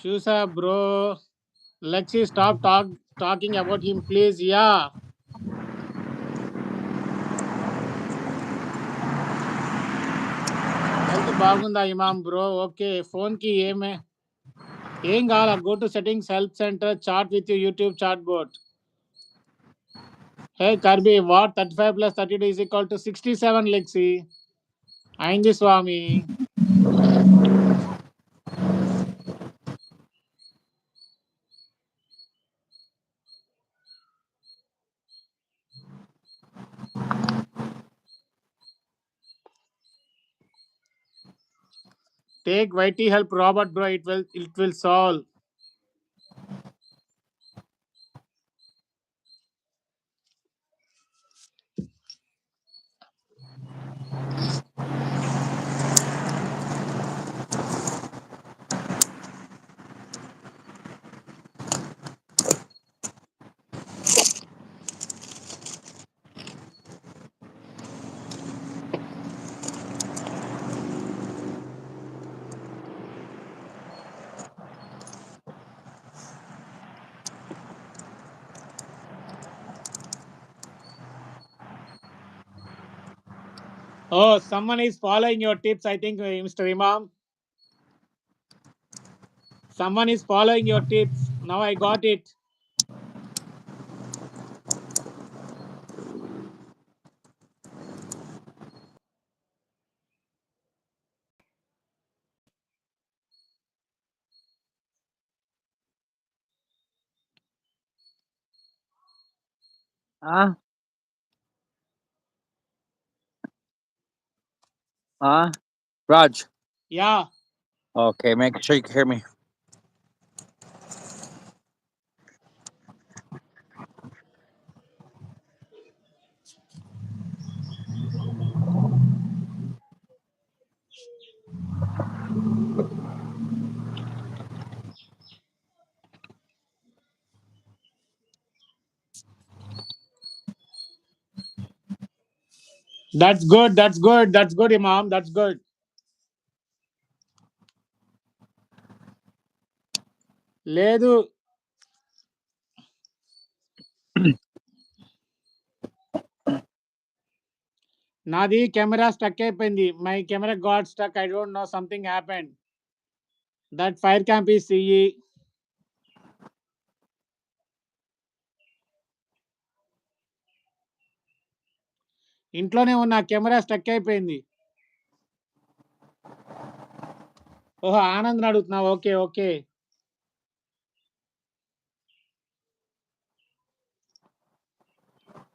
చూసా bro. Lexi, stop talking about him, please. Yeah. Health బాగుందా Imam bro? Okay. ఫోన్కి ఏం కావాలా? Go to settings, help centre, chat with YouTube chat bot. Hey Kirby, what 35 plus 32 is equal to 67, Lexi. అయింది స్వామి. Take YT help Robert bro, it will solve. Oh, someone is following your tips, I think, Mr. Imam. Someone is following your tips. Now I got it. Huh? Huh? Raj. Yeah. Okay, make sure you can hear me. That's good. That's good. That's good, Imam. That's good. లేదు. నాది camera stuck అయిపోయింది. My camera got stuck. I don't know, something happened. That fire camp is సిఈ. ఇంట్లోనే ఉన్న camera stuck అయిపోయింది. ఓహో, ఆనంద్ అడుగుతున్నావు. Okay okay.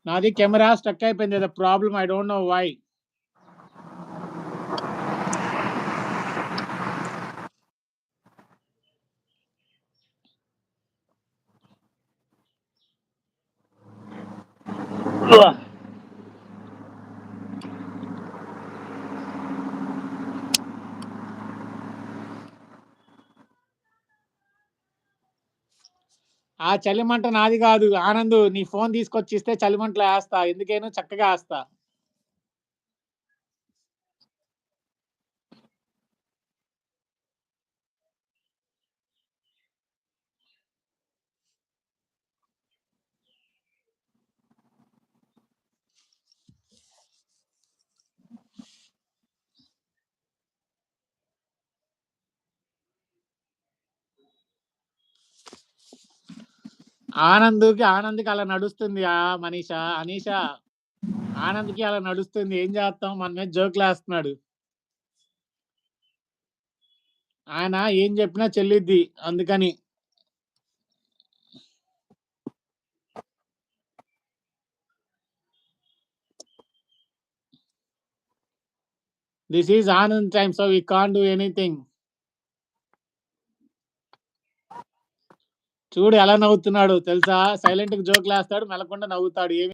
నాది కెమెరా స్టక్ అయిపోయింది. The problem, I don't know why. ఆ చలిమంట నాది కాదు ఆనంద్. నీ ఫోన్ తీసుకొచ్చి ఇస్తే చలిమంటలో వేస్తా. ఎందుకేను చక్కగా వేస్తా. ఆనంద్కి అలా నడుస్తుంది. అనీషా ఆనంద్కి అలా నడుస్తుంది. ఏం చేస్తాం, మన మీద జోకులు వేస్తున్నాడు. ఆయన ఏం చెప్పినా చెల్లిద్ది, అందుకని. This is Anand time, so we can't do anything. చూడు ఎలా నవ్వుతున్నాడు తెలుసా? సైలెంట్ గా జోకులు వేస్తాడు, మెలకుండా నవ్వుతాడు. ఏమి